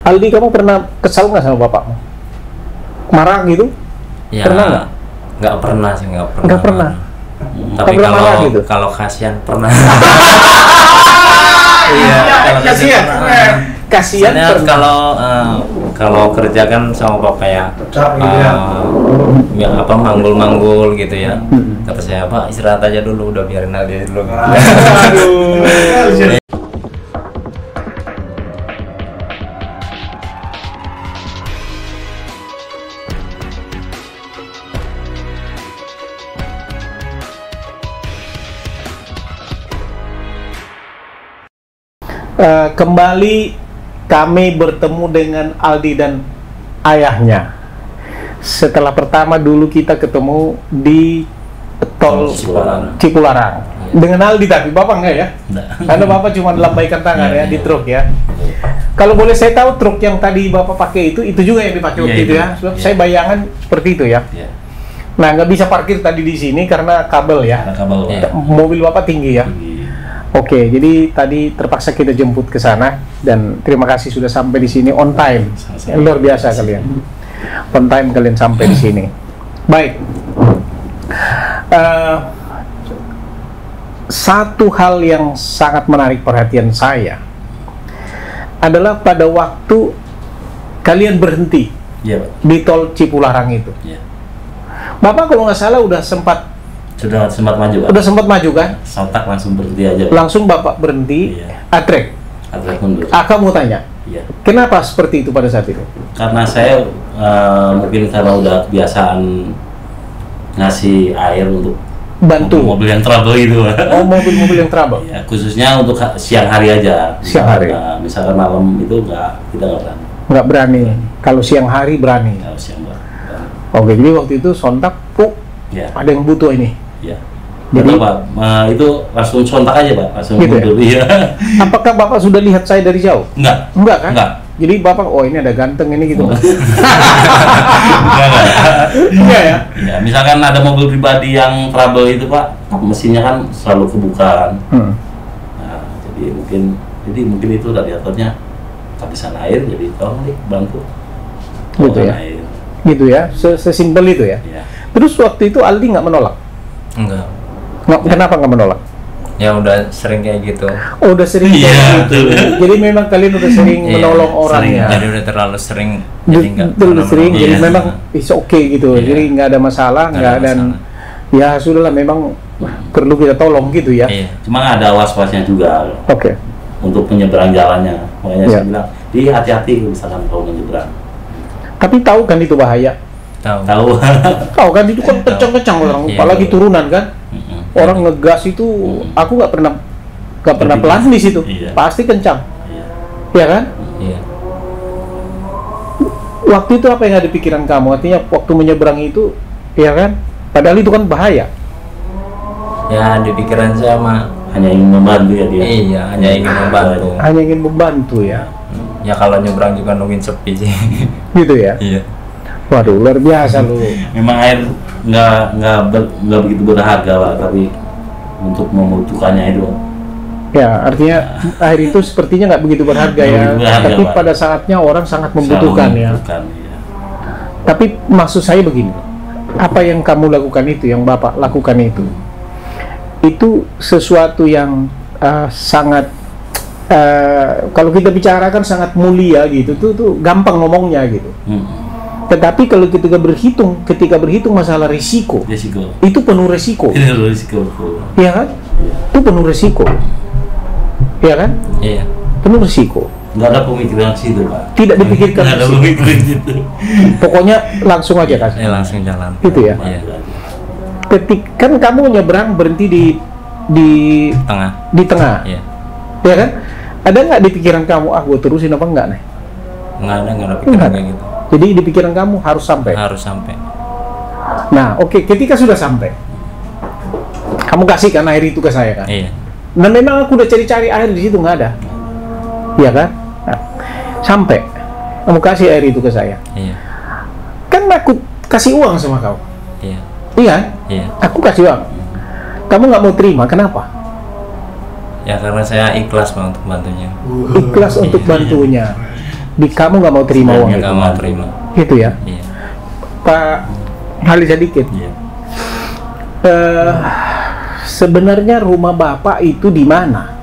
Aldi, kamu pernah kesal nggak sama bapakmu? Marah gitu? Ya, Pernah nggak? nggak pernah sih, nggak pernah. Nggak pernah. Tapi Nggak pernah marah gitu? kalau kasihan pernah. Iya, kasihan. pernah. Kasihan Soalnya pernah. kalau kerja kan sama papa ya, ya apa manggul-manggul gitu ya. Kata saya, Pak, istirahat aja dulu, udah biarin aja dulu. Aduh. Kembali kami bertemu dengan Aldi dan ayahnya. Setelah pertama dulu kita ketemu di tol Cipularang. Dengan Aldi, tapi Bapak enggak ya? Enggak. Karena Bapak cuma lambaikan tangan ya di truk ya. Kalau boleh saya tahu, truk yang tadi Bapak pakai itu juga yang dipakai waktu itu ya? Sebab saya bayangan seperti itu ya. Nah, nggak bisa parkir tadi di sini karena kabel ya. Mobil Bapak tinggi ya. Oke, jadi tadi terpaksa kita jemput ke sana dan terima kasih sudah sampai di sini on time. Luar biasa kalian. On time kalian sampai di sini. Baik. Satu hal yang sangat menarik perhatian saya adalah pada waktu kalian berhenti di tol Cipularang itu. Bapak kalau nggak salah sudah sempat maju, Pak. Udah sempat maju kan? Sontak langsung berhenti aja, Pak. Langsung Bapak berhenti, atrek. Atrek mundur. Kamu tanya, kenapa seperti itu pada saat itu? Karena saya mungkin karena udah kebiasaan ngasih air untuk bantu mobil yang trouble itu. Oh, mobil-mobil yang trouble. Ya, khususnya untuk siang hari aja. Siang hari. Misalkan malam itu kita nggak berani. Nggak berani. Kalau siang hari berani. Kalau siang berani. Oke, jadi waktu itu sontak, ada yang butuh ini. Ya. Jadi Pak, itu langsung sontak aja, Pak. Langsung gitu mundur. Ya? Apakah Bapak sudah lihat saya dari jauh? Enggak. Enggak kan? Enggak. Jadi Bapak, oh ini ada ganteng ini gitu. Enggak. Iya ya? Ya, misalkan ada mobil pribadi yang trouble itu, Pak, mesinnya kan selalu kebuka kan. Nah, jadi mungkin itu radiatornya kehabisan air, jadi tolong nih bantu. Gitu ya? Air. Gitu ya? Sesimpel itu ya? Ya. Terus waktu itu Aldi nggak menolak? Enggak. Kenapa nggak menolak? Ya udah sering kayak gitu. Oh, udah sering kayak gitu. Jadi memang kalian udah sering menolong orang ya. Jadi udah terlalu sering. Terlalu sering. Jadi memang it's okay gitu. Jadi nggak ada masalah, dan ya sudahlah, memang perlu kita tolong gitu ya. Cuma ada was-wasnya juga. Oke. Untuk penyeberang jalannya. Makanya saya bilang, hati-hati misalkan kalau menyeberang. Tapi tahu kan itu bahaya? Tahu. Tahu kan itu kan kencang-kencang orang, apalagi turunan kan. Orang ngegas itu, aku nggak pernah pelan di situ, pasti kencang, ya kan? Waktu itu apa yang ada di pikiran kamu? Artinya waktu menyeberang itu, ya kan? Padahal itu kan bahaya. Ya, di pikiran saya mah hanya ingin membantu ya dia. Iya, hanya ingin membantu. Hanya ingin membantu ya. Ya kalau nyebrang juga nungguin sepi sih. Gitu ya? Iya. Waduh, luar biasa lu. Memang air nggak begitu berharga, Pak, tapi untuk membutuhkannya itu. Ya, artinya air itu sepertinya nggak begitu berharga ya. Tapi Pak, pada saatnya orang sangat membutuhkan ya. Tapi maksud saya begini, apa yang kamu lakukan itu, yang Bapak lakukan itu sesuatu yang sangat kalau kita bicarakan sangat mulia gitu. Tuh gampang ngomongnya gitu. Tetapi kalau ketika berhitung masalah risiko, itu penuh risiko. Iya kan? Itu penuh risiko. Iya kan? Iya. Penuh risiko. Nggak ada pemikiran situ, Pak. Tidak dipikirkan. Nggak ada pemikiran situ. Pokoknya langsung aja kan? Langsung jalan. Itu ya? Iya. Kan kamu nyebrang berhenti di tengah. Di tengah. Iya. Iya kan? Ada nggak di pikiran kamu, gue terusin apa enggak nih? Nggak ada pikiran kayak gitu. Jadi di pikiran kamu harus sampai. Harus sampai. Nah, oke, ketika sudah sampai, kamu kasihkan air itu ke saya kan? Iya. Nah, memang aku udah cari-cari air di situ, nggak ada. Iya kan? Nah, sampai kamu kasih air itu ke saya. Iya. Kan aku kasih uang sama kau. Iya. Iya. Iya. Aku kasih uang. Kamu nggak mau terima, kenapa? Ya karena saya ikhlas, Bang, untuk bantunya. Ikhlas untuk bantunya. kamu nggak mau terima uang itu. Nggak mau terima. Gitu ya. Iya. Pak Halid sedikit. Iya. Sebenarnya rumah Bapak itu di mana?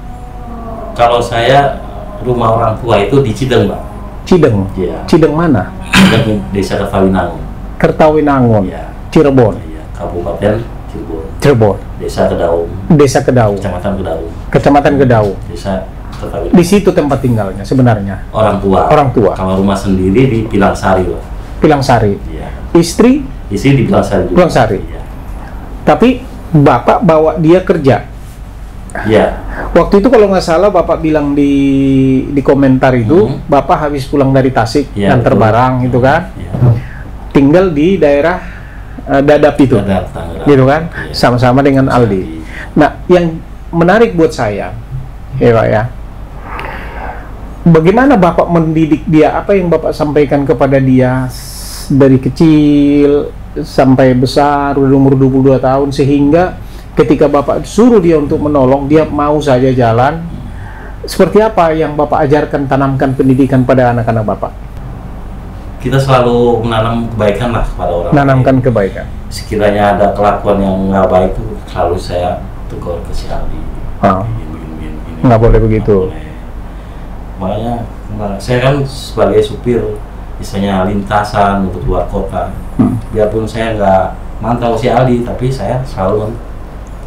Kalau saya rumah orang tua itu di Cideng, Pak. Cideng. Iya. Cideng mana? Cideng, Desa Kertawinangun. Kertawinangun. Iya. Cirebon. Iya. Kabupaten Cirebon. Cirebon. Desa Kedaung. Desa Kedaung. Kecamatan Kedaung. Kecamatan Kedaung. Desa Kertawinangun. Di situ tempat tinggalnya sebenarnya. Orang tua. Orang tua. Kalau rumah sendiri di Pilangsari, Pak. Pilangsari. Iya. Istri Di Pilangsari juga. Pilangsari. Iya. Tapi Bapak bawa dia kerja. Iya. Waktu itu kalau nggak salah Bapak bilang di komentar itu, Bapak habis pulang dari Tasik Ya, antar betul. barang gitu kan, Iya. tinggal di daerah Dadap itu, Dadap, Tangerang. gitu kan, Iya. sama-sama dengan Aldi. Nah, yang menarik buat saya, ya Pak ya, bagaimana Bapak mendidik dia? Apa yang Bapak sampaikan kepada dia dari kecil sampai besar, udah umur 22 tahun, sehingga ketika Bapak suruh dia untuk menolong, dia mau saja jalan. Seperti apa yang Bapak ajarkan, tanamkan pendidikan pada anak-anak Bapak? Kita selalu menanam kebaikan lah kepada orang Menanamkan lain. kebaikan. Sekiranya ada kelakuan yang nggak baik itu selalu saya tegur ke si Aldi. Oh. Gini. Nggak boleh begitu. Nggak boleh. Makanya saya kan sebagai supir, misalnya lintasan untuk luar kota, biarpun saya nggak mantau si Aldi, tapi saya selalu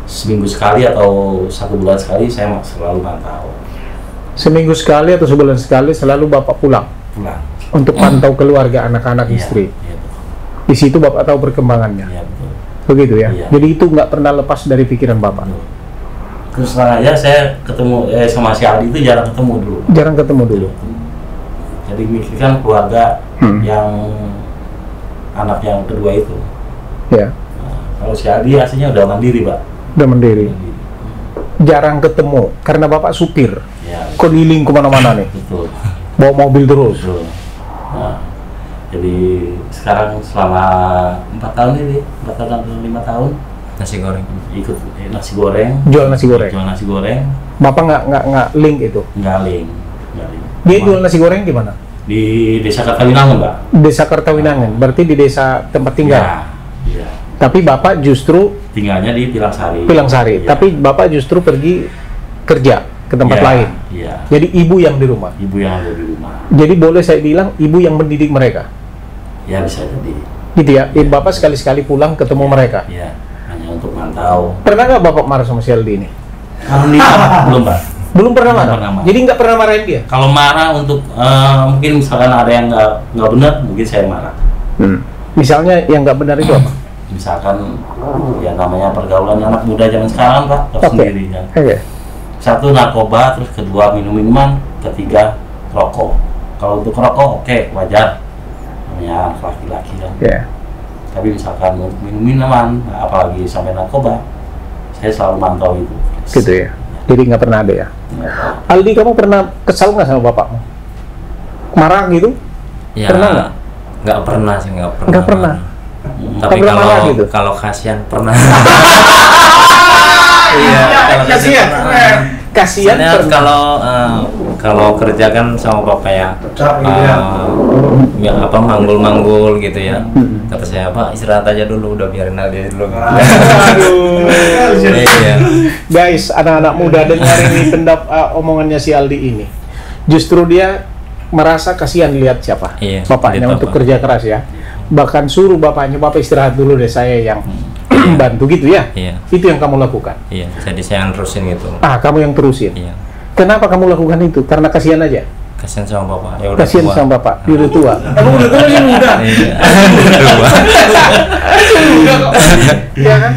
seminggu sekali atau 1 bulan sekali saya selalu mantau. Seminggu sekali atau sebulan sekali selalu Bapak pulang untuk pantau keluarga, anak-anak, Iya, istri. iya, betul. Di situ Bapak tahu perkembangannya. Iya, betul. Begitu ya. Iya. Jadi itu nggak pernah lepas dari pikiran Bapak. Betul. Terus terang aja saya ketemu sama si Aldi itu jarang ketemu dulu. Jarang ketemu dulu. Jadi mikirkan keluarga yang anak yang kedua itu. Ya. Nah, kalau si Aldi aslinya udah mandiri, Pak. Udah mandiri. Jarang ketemu karena Bapak supir. Ya, Keliling kemana-mana nih. betul. Bawa mobil terus. Betul. Nah, jadi sekarang selama 4 tahun ini, 4 tahun atau 5 tahun Nasi goreng. ikut nasi goreng. Jual nasi goreng. Jual nasi goreng, Bapak nggak link itu. nggak link. Dia jual nasi goreng di mana? Di Desa Kertawinangun, Pak. Desa Kertawinangan. Berarti di desa tempat tinggal. Iya. Tapi Bapak justru Tinggalnya di Pilangsari. Pilangsari. Iya. Tapi Bapak justru pergi kerja ke tempat Iya, lain. Iya. Jadi ibu yang di rumah. Ibu yang ada di rumah. Jadi boleh saya bilang ibu yang mendidik mereka. Ya bisa jadi. Gitu ya. Bapak sekali-sekali pulang ketemu mereka. Iya. Hanya untuk mantau. Pernah nggak Bapak marah sama si Aldi ini? Alhamdulillah belum, Pak. Belum pernah Belum marah. pernah marah. Jadi nggak pernah marahin dia. Kalau marah untuk mungkin misalkan ada yang nggak benar, mungkin saya marah. Misalnya yang nggak benar itu apa? Misalkan ya namanya pergaulan anak muda zaman sekarang, Pak, tahu sendiri kan. Oke. Satu narkoba, terus kedua minum minuman, ketiga rokok. Kalau untuk rokok oke, wajar, namanya anak laki-laki kan. Ya. Tapi misalkan untuk minum minuman, apalagi sampai narkoba, saya selalu mantau itu. Gitu ya. Jadi nggak pernah ada ya. Aldi, kamu pernah kesal nggak sama bapakmu? Marah gitu? Ya, Pernah nggak? nggak pernah sih, nggak pernah. Nggak pernah. Tapi Nggak pernah marah kalau gitu? kalau kasihan pernah. Iya, kasihan pernah. Kasihan Soalnya pernah. kalau kerja kan sama bapak ya, ya apa manggul-manggul gitu ya. Kata saya, Pak istirahat aja dulu, udah biarin aja dulu. Aduh. Iya. Guys, anak-anak muda dengar ini omongannya si Aldi ini. Justru dia merasa kasihan lihat siapa? Iya, Bapaknya lihat untuk bapak. kerja keras ya. Bahkan suruh bapaknya, Bapak istirahat dulu deh, saya yang bantu gitu ya. Iya. Itu yang kamu lakukan. Iya, jadi saya terusin gitu. Kamu yang terusin. Iya. Kenapa kamu lakukan itu? Karena kasihan aja. Kasihan sama bapak. Ya udah Kasihan tua. sama bapak. Dia udah tua. Emang udah tua sih muda. Iya. Tua. Ya kan?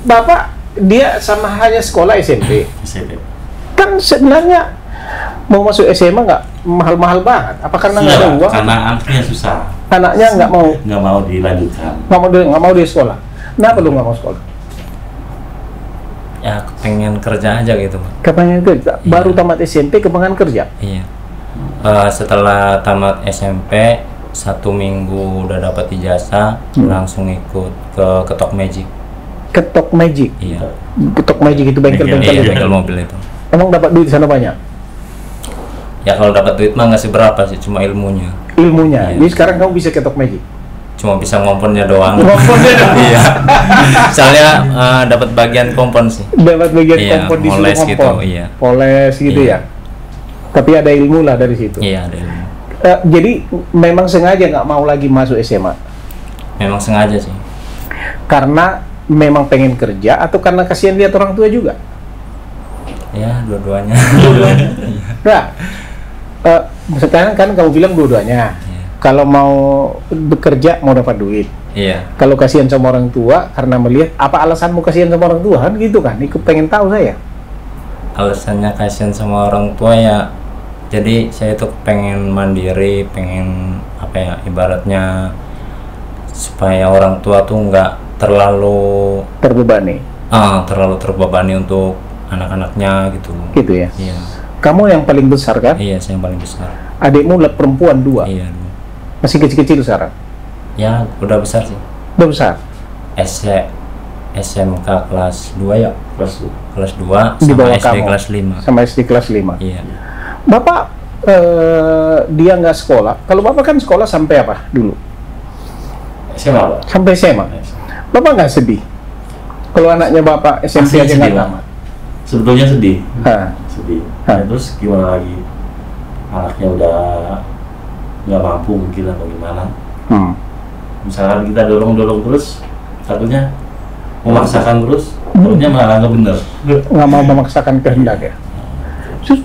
Bapak dia sama hanya sekolah SMP. SMP. Kan sebenarnya mau masuk SMA nggak mahal-mahal banget. Apa karena nggak ada uang? Karena anaknya susah, Anaknya nggak nggak mau dilanjutkan. nggak mau dia sekolah. Kenapa lu nggak mau sekolah? Ya pengen kerja aja gitu, Pak. Kepengen kerja. Iya. Baru tamat SMP kepengen kerja. Iya. Setelah tamat SMP 1 minggu udah dapat ijazah, langsung ikut ke Ketok Magic. Ketok Magic. Iya. Ketok Magic itu bengkel-bengkel Iya, itu. Bengkel mobil itu. Emang dapat duit di sana banyak? Ya kalau dapat duit mah nggak seberapa sih, cuma ilmunya. Ilmunya. Iya. Jadi sekarang kamu bisa ketok magic. Cuma bisa ngomponnya doang. Ngomponnya doang. Iya. Soalnya dapat bagian kompon sih. Dapat bagian Iya, kompon di moles kompon. gitu, iya. Poles gitu Iya. ya. Tapi ada ilmu lah dari situ. Iya, ada ilmu. Jadi memang sengaja nggak mau lagi masuk SMA. Memang sengaja sih. Karena memang pengen kerja atau karena kasihan lihat orang tua juga? Ya, dua-duanya. Nah, sekarang kan kamu bilang dua-duanya. Iya. Kalau mau bekerja mau dapat duit. Iya. Kalau kasihan sama orang tua karena melihat apa alasanmu kasihan sama orang tua kan gitu kan? Ikut pengen tahu saya. Alasannya kasihan sama orang tua ya, jadi saya tuh pengen mandiri, pengen apa ya, ibaratnya supaya orang tua tuh nggak terlalu Terbebani. terlalu terbebani untuk anak-anaknya gitu. Gitu ya. Iya. Kamu yang paling besar kan? Iya, saya yang paling besar. Adikmu perempuan 2. Iya. Masih kecil-kecil sekarang. Ya udah besar sih. Udah besar. SMK kelas 2 ya. Kelas 2 Di sama bawah SD kamu. kelas 5. Sama SD kelas 5. Iya. Bapak dia nggak sekolah. Kalau Bapak kan sekolah sampai apa dulu? SMA, Pak. Sampai SMA. Bapak nggak sedih? Kalau anaknya Bapak SMP Masih aja sedih, nggak Pak. tamat. Sebetulnya sedih. Hah. Sedih. Hah. Nah, terus gimana lagi? Anaknya udah nggak mampu mungkin atau gimana? Misalkan kita dorong terus, takutnya memaksakan terus, takutnya malah nggak bener. Nggak mau memaksakan kehendak ya. Terus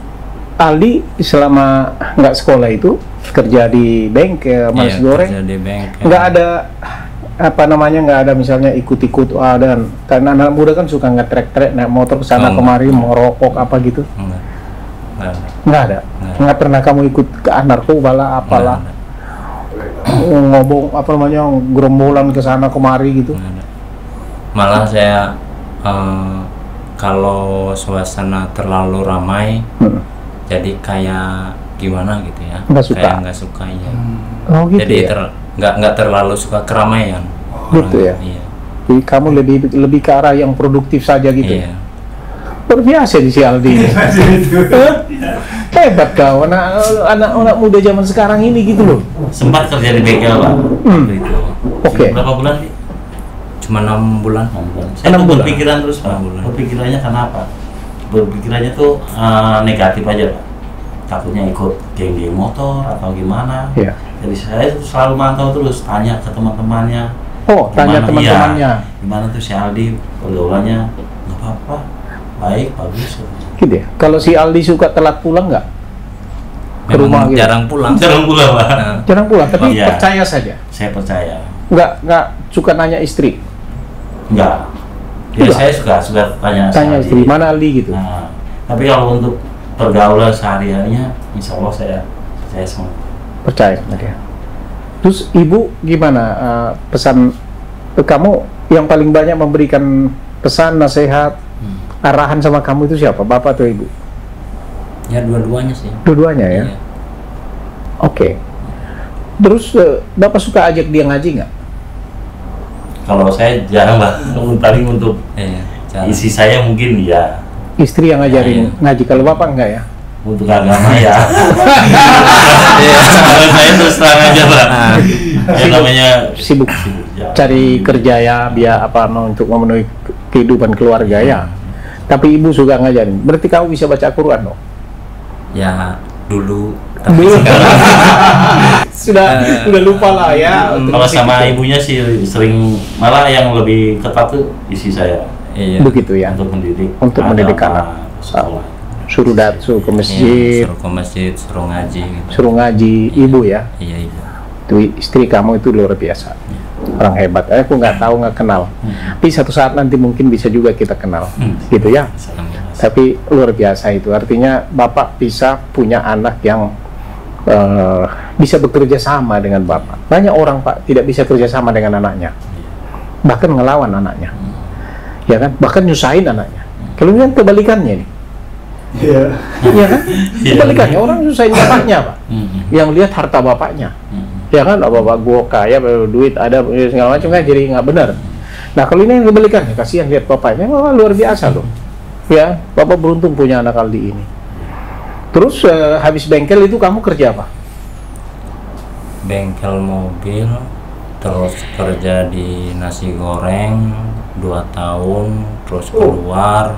Aldi selama nggak sekolah itu kerja di bengkel, manis goreng, kerja di bengkel. nggak ada apa namanya, nggak ada misalnya ikut-ikut dan karena anak muda kan suka ngetrek-trek naik motor ke sana kemari mau rokok apa gitu. Nggak ada. Nggak pernah kamu ikut ke narkoba lah apalah. Ngobong apa namanya, gerombolan ke sana kemari gitu. Malah saya kalau suasana terlalu ramai jadi kayak gimana gitu ya, nggak suka. Kayak nggak suka ya. Oh gitu Jadi ya. nggak terlalu suka keramaian. Gitu ya. Iya. Jadi kamu lebih ke arah yang produktif saja gitu. Iya. Luar biasa di si Aldi ini. Hebat kau, anak muda zaman sekarang ini gitu loh. Sempat kerja di bengkel, Pak. Waktu itu. Oke. Berapa bulan sih? Cuma 6 bulan. 6 bulan. Saya 6 tuh bulan. berpikiran terus, Pak. Berpikirannya kenapa? Berpikirannya tuh negatif aja, Pak. Takutnya ikut geng-geng motor atau gimana. Iya. Jadi saya selalu mantau terus, tanya ke teman-temannya. Oh, tanya Gimana? teman-temannya. Iya, gimana tuh si Aldi pergaulannya? Nggak apa-apa, baik, bagus. Gitu ya. Kalau si Aldi suka telat pulang nggak? Ke Memang rumah gitu. jarang pulang. Jarang pula, Pak. Nah, Jarang pulang, tapi Iya. percaya saja. Saya percaya. Nggak suka nanya istri. Enggak. Ya Enggak. saya suka tanya si Tanya Aldi. istri, mana Aldi gitu. Nah, tapi kalau untuk pergaulan sehari-harinya, insya Allah saya percaya semua. Percaya sama dia. Terus ibu gimana pesan kamu yang paling banyak memberikan pesan, nasihat, arahan sama kamu itu siapa? Bapak atau ibu? ya dua-duanya sih. Dua-duanya ya. Iya. Oke. Terus Bapak suka ajak dia ngaji nggak? Kalau saya jarang lah, paling untuk Iya, jarang. isi saya mungkin ya, Istri yang ngajarin Iya. ngaji. Kalau Bapak enggak ya? untuk agama ya. Kalau saya terus terang aja lah. Ya namanya Sibuk ya. cari kerja ya, biar apa untuk memenuhi kehidupan keluarga ya. Tapi ibu suka ngajarin. Berarti kamu bisa baca Quran dong? Ya dulu. Tapi Dulu. sekarang Sudah lupa lah ya. Kalau sama ibunya sih sering, malah yang lebih ketat tuh isi saya iya. Begitu ya. untuk mendidik. Untuk mendidik agama, anak. sekolah. Suruh datsu ke Iya, masjid, suruh ke masjid, suruh ngaji gitu. suruh ngaji. Ibu ya. Iya, iya. Itu istri kamu itu luar biasa. Orang hebat. Aku nggak tahu, nggak kenal. Tapi satu saat nanti mungkin bisa juga kita kenal. Gitu ya. Amin. Tapi luar biasa itu. Artinya Bapak bisa punya anak yang bisa bekerja sama dengan Bapak. Banyak orang Pak tidak bisa kerja sama dengan anaknya. Bahkan ngelawan anaknya. Ya kan? Bahkan nyusahin anaknya. Kalau ini kan kebalikannya nih. Iya. Iya kan? Kebalikannya, orang nyusahin bapaknya Pak. Yang lihat harta bapaknya. Ya kan, bapak gua kaya, duit ada segala macam kan, jadi nggak benar. Nah kalau ini yang kebalikannya, kasihan lihat bapaknya, wah luar biasa loh. Ya, Bapak beruntung punya anak Aldi ini. Terus habis bengkel itu kamu kerja apa? Bengkel mobil, terus kerja di nasi goreng 2 tahun, terus keluar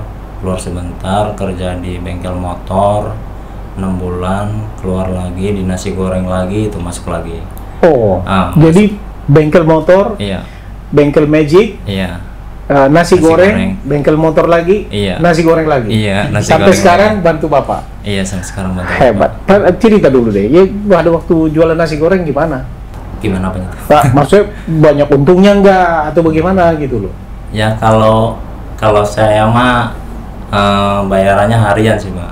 sebentar kerja di bengkel motor 6 bulan, keluar lagi di nasi goreng lagi, itu masuk lagi. Jadi bengkel motor, iya, bengkel magic, iya, nasi goreng, bengkel motor lagi, iya, nasi goreng lagi, iya, sampai sekarang lagi. Bantu bapak. Iya, sampai sekarang bantu. Hebat. Bapak. Cerita dulu deh, ya pada waktu jualan nasi goreng gimana? Gimana apanya? Pak, maksudnya banyak untungnya enggak atau bagaimana gitu loh? Ya kalau saya mah bayarannya harian sih, Pak.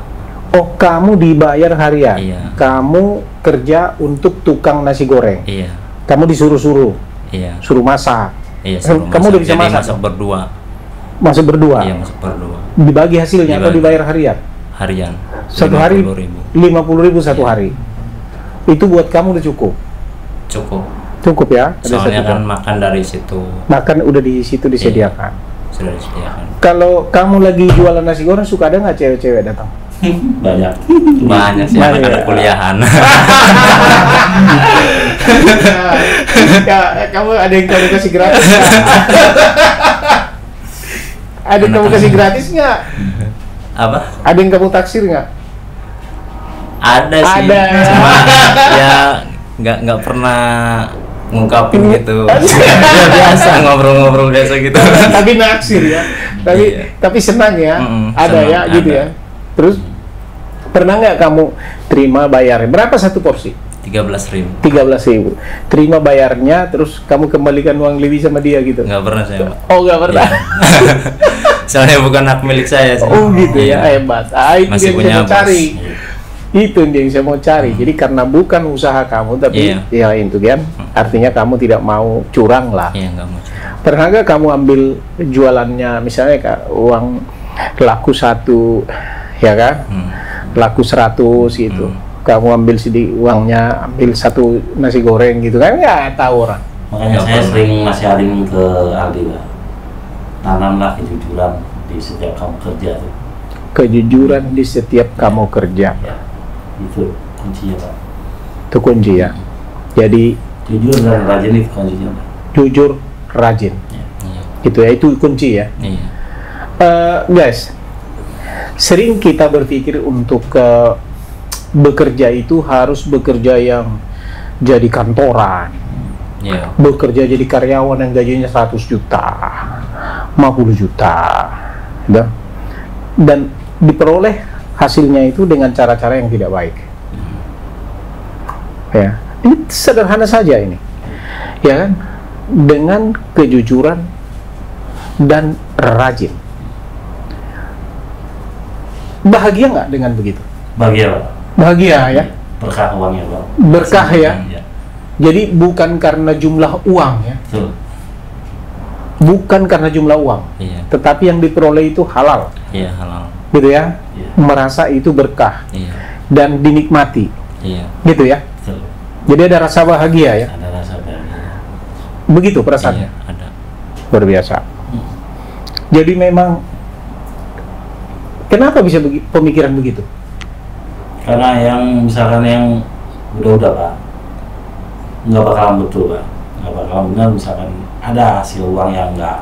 Oh, kamu dibayar harian? Iya. Kamu kerja untuk tukang nasi goreng? Iya. Kamu disuruh-suruh? Iya. Suruh masak? Iya, suruh kamu masak. udah bisa jadi masak? masak berdua. Masak berdua? Iya, masak berdua. Dibagi hasilnya atau dibayar harian? Harian. Satu hari 50.000 satu hari. Itu buat kamu udah cukup? Cukup ya? Soalnya kan makan dari situ. Makan udah di situ disediakan? Iya, sudah disediakan. Kalau kamu lagi jualan nasi goreng, suka ada nggak cewek-cewek datang? Banyak sih, anak kuliahan. Kamu ada yang kamu kasih gratis? Ada yang kamu kasih gratis nggak? Apa? Ada yang kamu taksir nggak? Ada sih. Ada. Cuma ya nggak pernah ngungkapin gitu. Biasa ngobrol-ngobrol biasa gitu. Tapi naksir ya. Tapi senang ya. Ada senang, ya gitu ya. Terus pernah nggak kamu terima bayarnya? Berapa satu porsi? 13.000. 13.000. Terima bayarnya, terus kamu kembalikan uang lebih sama dia gitu? Nggak pernah saya, Pak. Oh, nggak pernah. Iya. Soalnya bukan hak milik saya. Oh gitu ya, hebat. Itu masih yang punya saya mau cari. Itu yang saya mau cari. Jadi karena bukan usaha kamu, tapi ya itu kan, artinya kamu tidak mau curang lah. Iya, nggak mau curang. Pernah nggak kamu ambil jualannya, misalnya uang laku 1, ya kan? Laku 100 gitu. Kamu ambil sedikit uangnya, ambil 1 nasi goreng gitu kan, nggak tahu orang. Makanya saya sering nasihatin ke Aldi, Pak. Tanamlah kejujuran di setiap kamu kerja tuh. Kejujuran di setiap kamu kerja. Ya, itu kuncinya, Pak. Itu kunci ya. Jadi jujur dan rajin itu kuncinya, Pak. Jujur, rajin. Ya. Itu ya, itu kunci ya. Iya. Guys, sering kita berpikir untuk bekerja itu harus bekerja yang jadi kantoran. Yeah. Bekerja jadi karyawan yang gajinya 100 juta, 50 juta, ya. Dan diperoleh hasilnya itu dengan cara-cara yang tidak baik. Ya, ini sederhana saja ini, ya kan? Dengan kejujuran dan rajin. Bahagia nggak dengan begitu? Bahagia, Pak. Bahagia ya. Berkah uangnya, Pak. Berkah ya. Jadi bukan karena jumlah uang ya. Betul. Bukan karena jumlah uang. Iya. Tetapi yang diperoleh itu halal. Iya, halal. Gitu ya. Iya. Merasa itu berkah. Iya. Dan dinikmati. Iya. Gitu ya. Betul. Jadi ada rasa bahagia ya. Ada rasa bahagia. Begitu perasaannya. Iya, ada. Luar biasa. Jadi memang kenapa bisa pemikiran begitu? Karena yang misalkan yang udah Pak, nggak bakalan betul, Pak. Nggak bakalan benar, misalkan ada hasil uang yang nggak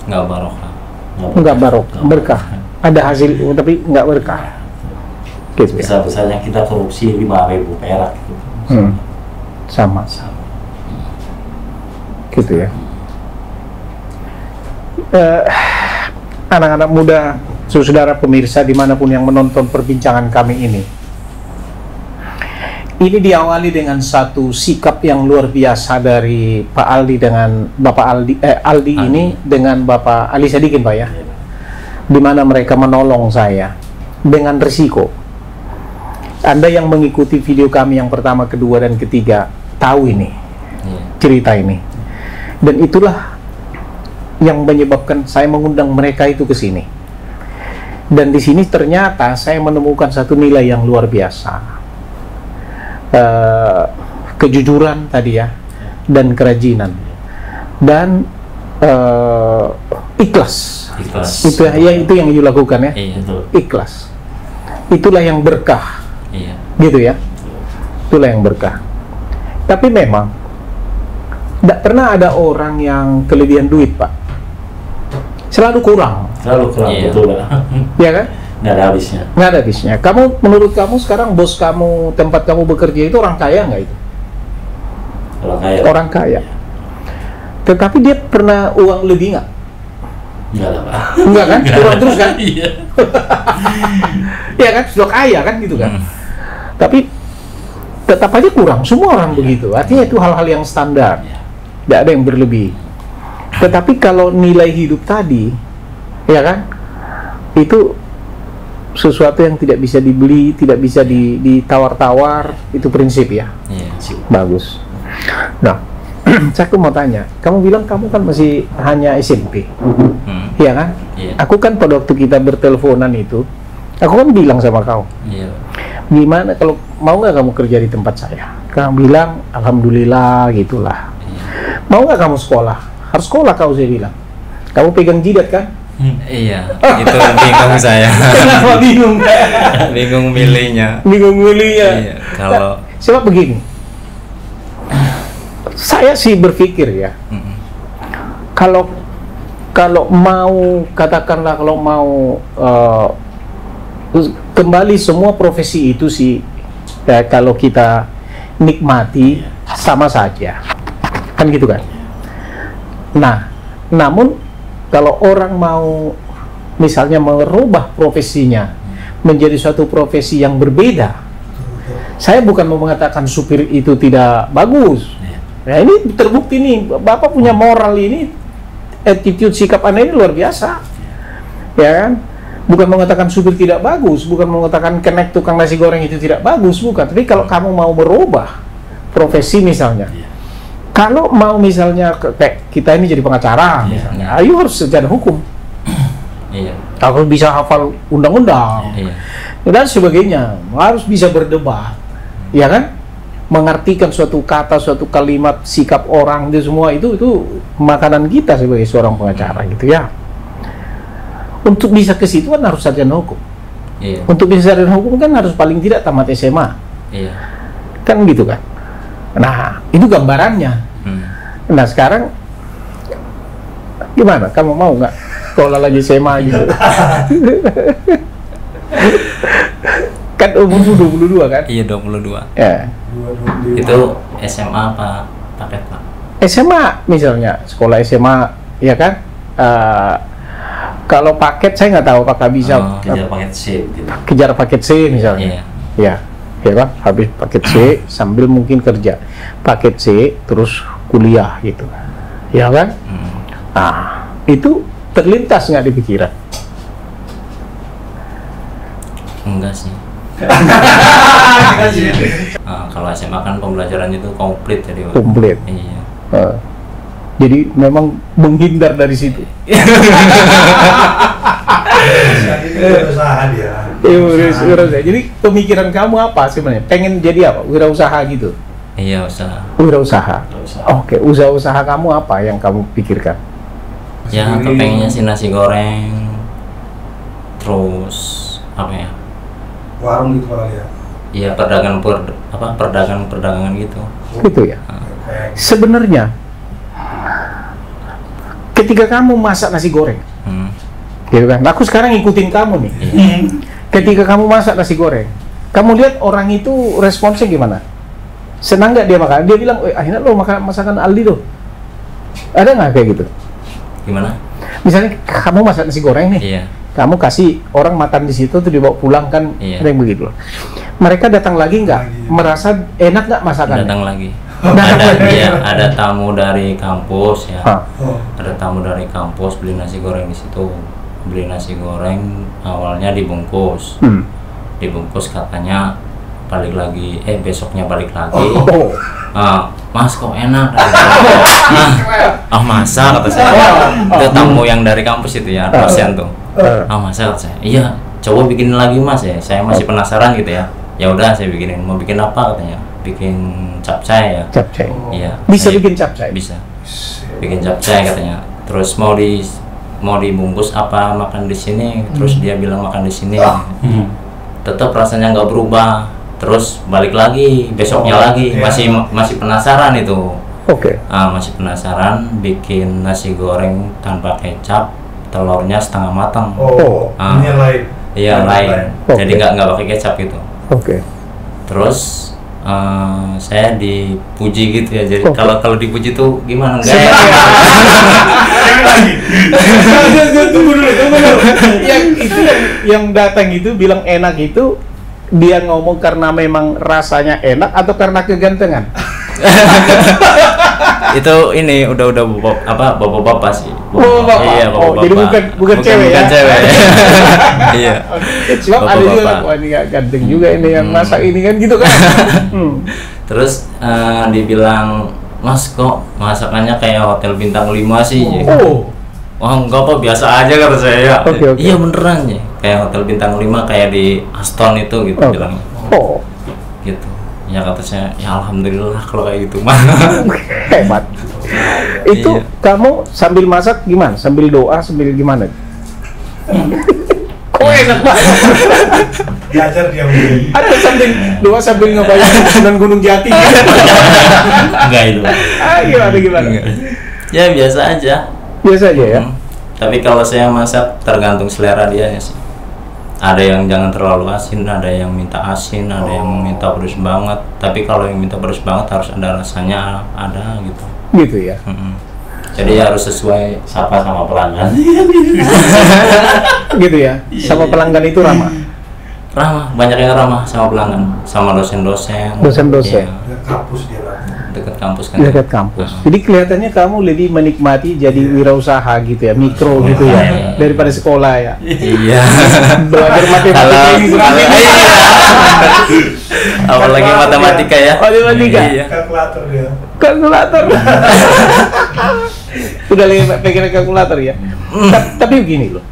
barokah. Nggak barokah, berkah. Ada hasil tapi nggak berkah. Gitu ya. Bisa-bisanya kita korupsi 5.000 perak gitu. Sama. Gitu ya. Anak-anak muda, saudara pemirsa dimanapun yang menonton perbincangan kami ini diawali dengan satu sikap yang luar biasa dari Pak Aldi dengan Bapak Aldi ini dengan Bapak Ali Sadikin, Pak ya, di mana mereka menolong saya dengan risiko. Anda yang mengikuti video kami yang pertama, kedua, dan ketiga tahu ini cerita ini, dan itulah yang menyebabkan saya mengundang mereka itu ke sini. Dan di sini ternyata saya menemukan satu nilai yang luar biasa, kejujuran tadi ya, dan kerajinan, dan ikhlas. Itu ya, itu yang dilakukan ya. Iya. Ikhlas. itulah yang berkah. Iya. Gitu ya. Itulah yang berkah. Tapi memang tidak pernah ada orang yang kelebihan duit, Pak. Selalu kurang. Selalu kurang, Iya. betul Pak. Ya kan? Nggak ada habisnya. Nggak ada habisnya. Menurut kamu sekarang bos kamu, tempat kamu bekerja itu orang kaya nggak itu? Orang kaya. Orang kaya. Tetapi dia pernah uang lebih nggak? Enggak lah Pak. Enggak kan? Nggak Kurang ada. terus kan? Iya. Iya kan? Sudah kaya kan gitu kan? Tapi tetap aja kurang. Semua orang begitu. Artinya itu hal-hal yang standar. Tidak ada yang berlebih. Tetapi kalau nilai hidup tadi, ya kan? Itu sesuatu yang tidak bisa dibeli, tidak bisa ditawar-tawar. Itu prinsip ya. Iya. Bagus. Nah, saya mau tanya, kamu bilang kamu kan masih hanya SMP, iya kan? Iya. Aku kan pada waktu kita berteleponan itu, aku kan bilang sama kau, Iya. gimana kalau mau nggak kamu kerja di tempat saya? Kamu bilang, alhamdulillah gitulah. Mau nggak kamu sekolah? Harus sekolah kau, saya bilang. Kamu pegang jidat kan? Iya. Itu bingung saya. Kenapa bingung? Bingung milihnya. Bingung milihnya. Iya. Kalau Sebab begini, saya sih berpikir ya, kalau mau katakanlah kalau mau kembali semua profesi itu sih kalau kita nikmati sama saja, kan gitu kan. Nah, namun kalau orang mau misalnya merubah profesinya menjadi suatu profesi yang berbeda, saya bukan mau mengatakan supir itu tidak bagus. Nah, ini terbukti nih, Bapak punya moral ini, attitude sikap Anda ini luar biasa, ya kan? Bukan mengatakan supir tidak bagus, bukan mengatakan kenek tukang nasi goreng itu tidak bagus, bukan. Tapi kalau kamu mau berubah profesi misalnya, kalau mau misalnya kayak kita ini jadi pengacara, misalnya, ayo harus sejarah hukum. iya. Kalau bisa hafal undang-undang Iya. dan sebagainya, harus bisa berdebat, ya kan? Mengartikan suatu kata, suatu kalimat, sikap orang itu semua itu makanan kita sebagai seorang pengacara gitu ya. Untuk bisa ke situ kan harus sarjana hukum. Iya. Untuk bisa sarjana hukum kan harus paling tidak tamat SMA. Iya. Kan gitu kan. Nah, itu gambarannya. Nah, sekarang gimana? Kamu mau nggak sekolah lagi SMA gitu? Kan umur 22 kan? Iya, 22. Ya. Itu SMA apa paket, Pak? SMA misalnya, sekolah SMA, ya kan? Kalau paket saya nggak tahu apakah bisa Kejar paket C gitu. kejar paket C misalnya. Iya. Ya kan? Habis paket C sambil mungkin kerja. Paket C terus kuliah gitu. Ya kan? Nah, itu terlintas nggak di pikiran? Enggak sih. Kalau SMA kan pembelajaran itu komplit jadi, Pak. Komplit. Iya. Jadi memang menghindar dari situ. Usaha dia. Jadi pemikiran kamu apa sebenarnya? Pengen jadi apa? Wirausaha gitu? Iya, usaha. Wirausaha. Oke, usaha kamu apa yang kamu pikirkan? Ya, kepengennya sih nasi goreng. Terus apa ya? Warung gitu kali ya. Iya, perdagangan gitu. Gitu ya. Sebenarnya ketika kamu masak nasi goreng, gitu kan? Aku sekarang ngikutin kamu nih. Ketika kamu masak nasi goreng, kamu lihat orang itu responsnya gimana? Senang nggak dia makan? Dia bilang, akhirnya lo makan masakan Aldi tuh. Ada nggak kayak gitu? Gimana? Misalnya kamu masak nasi goreng nih, Iya. kamu kasih orang makan di situ tuh dibawa pulang kan, Iya. ada yang begitu. Mereka datang lagi nggak? Merasa enak nggak masakannya? Datang lagi. Datang lagi. Iya, ada tamu dari kampus ya. Hah. Ada tamu dari kampus beli nasi goreng di situ. Beli nasi goreng awalnya dibungkus. Dibungkus katanya balik lagi, besoknya balik lagi. Oh. Mas kok enak? Masa kata saya. Itu tamu yang dari kampus itu ya, dosen tuh. Masa kata saya. Iya, coba bikin lagi Mas ya. Saya masih penasaran gitu ya. Ya udah saya bikinin. Mau bikin apa katanya? Bikin capcay ya. Capcay. Iya. Bisa saya- bikin capcay? Bisa. Bikin capcay katanya. Terus mau dibungkus apa makan di sini? Terus dia bilang makan di sini. tetap rasanya nggak berubah, terus balik lagi besoknya lagi, masih penasaran itu. Oke. Masih penasaran, bikin nasi goreng tanpa kecap, telurnya setengah matang. Ini yang lain. Iya, lain. Jadi nggak pakai kecap gitu. Oke. Terus saya dipuji gitu ya. Jadi kalau dipuji tuh gimana? Enggak ya? Tunggu dulu. Yang itu yang datang itu bilang enak itu, dia ngomong karena memang rasanya enak atau karena kegantengan? Itu ini udah bapak-bapak sih. Bapak. Iya, bapak. Jadi bukan cewek ya. Bukan cewek. Iya. Sebab ada juga, wah ini gak ganteng juga ini yang masak ini kan gitu kan. Terus dibilang, "Mas, kok masakannya kayak hotel bintang 5 sih?" Wah, enggak Pak, biasa aja kata saya. Okay. Iya beneran ya, kayak hotel bintang 5 kayak di Aston itu gitu bilang. Gitu. Ya kata saya, ya alhamdulillah kalau kayak gitu mah. Hebat. Itu kamu sambil masak gimana? Sambil doa, sambil gimana? Kok enak banget. Diajar dia mungkin. Atau sambil doa sambil ngebayangin Sunan Gunung Jati. Enggak itu. Gimana? Ya biasa aja. Biasa aja ya. Tapi kalau saya masak tergantung selera dia ya sih. Ada yang jangan terlalu asin, ada yang minta asin, ada yang minta pedas banget. Tapi kalau yang minta pedas banget harus ada rasanya, ada gitu. Gitu ya. Jadi harus sesuai Sapa sama pelanggan. Gitu ya. Sama pelanggan itu ramah. Ramah, banyak yang ramah sama pelanggan, sama dosen-dosen. Dosen-dosen. Iya. Kampus dia lah. Dekat kampus kan. Dekat kampus. Jadi kelihatannya kamu lebih menikmati jadi wirausaha gitu ya, mikro gitu ya, daripada sekolah ya. Iya. Belajar matematika ini berat. Apalagi matematika ya. Matematika. Iya. Kalkulator dia. Kalkulator. Udah lagi pegang kalkulator ya. Tapi begini loh.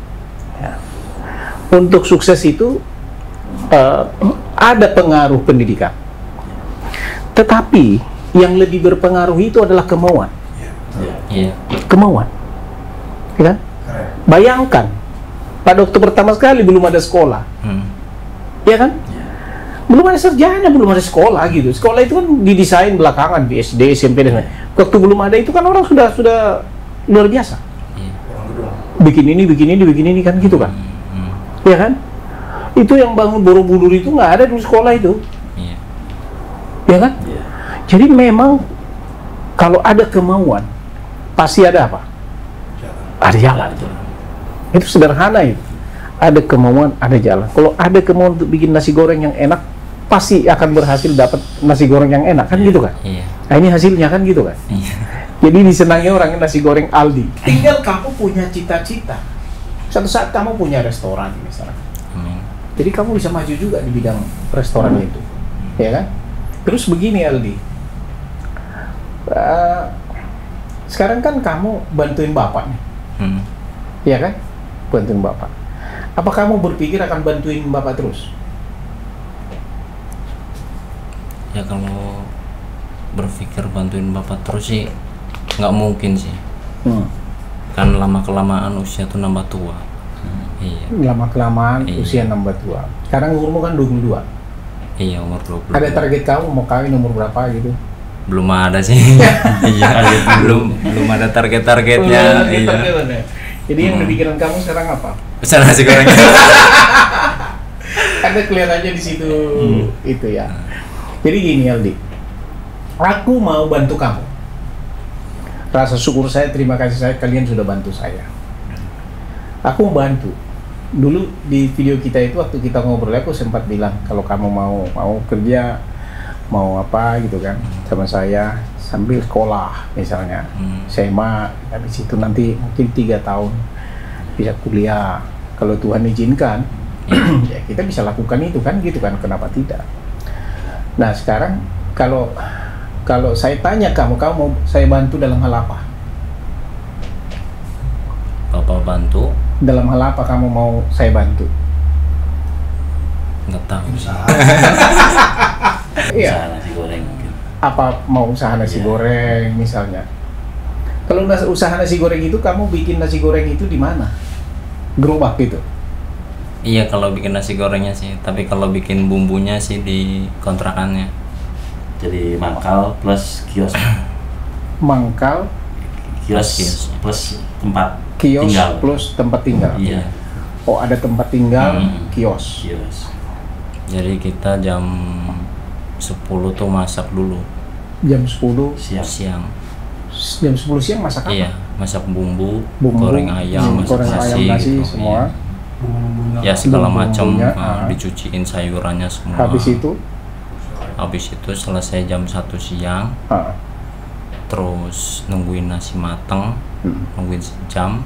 Untuk sukses itu ada pengaruh pendidikan. Tetapi yang lebih berpengaruh itu adalah kemauan. Iya. Kemauan. Ya? Bayangkan pada waktu pertama sekali belum ada sekolah. Ya kan? Belum ada sarjana, belum ada sekolah gitu. Sekolah itu kan didesain belakangan di SD, SMP dan lain. Waktu belum ada itu kan orang sudah luar biasa. Bikin ini kan gitu kan. Ya kan? Itu yang bangun Borobudur itu nggak ada di sekolah itu. Ya kan? Jadi memang kalau ada kemauan pasti ada apa? Ada jalan. Itu sederhana itu. Ada kemauan, ada jalan. Kalau ada kemauan untuk bikin nasi goreng yang enak, pasti akan berhasil dapat nasi goreng yang enak kan gitu kan? Nah ini hasilnya kan gitu kan? Jadi disenangi orang nasi goreng Aldi. Tinggal kamu punya cita-cita. Suatu saat kamu punya restoran misalnya. Jadi kamu bisa maju juga di bidang restoran itu, ya kan? Terus begini Aldi, sekarang kan kamu bantuin bapak nih, ya kan? Bantuin bapak. Apa kamu berpikir akan bantuin bapak terus? Ya kalau berpikir bantuin bapak terus sih nggak mungkin sih. Kan lama-kelamaan usia tuh nambah tua. Iya. Lama-kelamaan usia nambah tua. Sekarang umurmu kan 22. Iya, umur 20. Ada target kamu mau kawin umur berapa gitu? Belum ada sih. Iya, belum ada target-targetnya. Iya. Jadi yang di pikiran kamu sekarang apa? Pesan nasi goreng. Ada kelihatannya di situ itu ya. Jadi gini Aldi, aku mau bantu kamu. Rasa syukur saya, terima kasih saya, kalian sudah bantu saya. Aku mau bantu. Dulu di video kita itu waktu kita ngobrol aku sempat bilang kalau kamu mau kerja, mau apa gitu kan sama saya sambil sekolah misalnya, SMA, habis itu nanti mungkin 3 tahun bisa kuliah kalau Tuhan izinkan. Ya kita bisa lakukan itu kan gitu kan, kenapa tidak? Nah sekarang kalau saya tanya kamu mau saya bantu dalam hal apa? Bapak bantu? Dalam hal apa kamu mau saya bantu? Nggak tahu. Iya. Nasi goreng. Apa mau usaha nasi goreng misalnya? Kalau usaha nasi goreng itu kamu bikin nasi goreng itu di mana? Gerobak gitu. Iya, kalau bikin nasi gorengnya sih, tapi kalau bikin bumbunya sih di kontrakannya. Jadi mangkal plus kios. Mangkal Kios plus tempat kios tinggal. plus tempat tinggal. Iya. Oh, ada tempat tinggal, kios. Jadi kita jam 10 tuh masak dulu. Jam 10 siang. Jam 10 siang masak apa? Iya, masak bumbu, Bumbu, goreng ayam, masak goreng ayam, nasi gitu. semua. Iya. Ya segala macam, Bumbu-bumbunya, dicuciin sayurannya semua. Habis itu selesai jam 1 siang. Terus nungguin nasi mateng, nungguin sejam.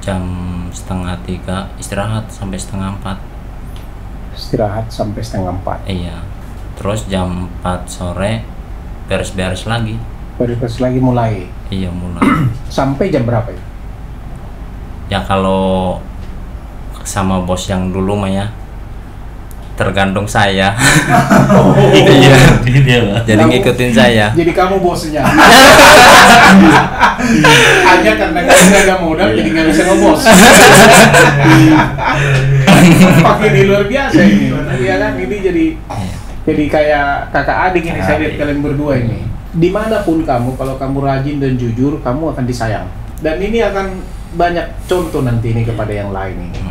Jam 2:30 istirahat sampai 3:30. Istirahat sampai 3:30. Iya. Terus jam 4 sore beres-beres lagi. Beres lagi mulai. Iya, mulai. Sampai jam berapa ya? Ya kalau sama bos yang dulu mah ya tergantung saya. Iya. Jadi ngikutin saya. Jadi kamu bosnya. Hanya karena kamu agak modal jadi nggak bisa ngebos. Pakai di luar biasa ini. Iya kan, ini jadi kayak kakak adik ini. Saya lihat kalian berdua ini. Dimanapun kamu, kalau kamu rajin dan jujur, kamu akan disayang. Dan ini akan banyak contoh nanti ini kepada yang lain ini.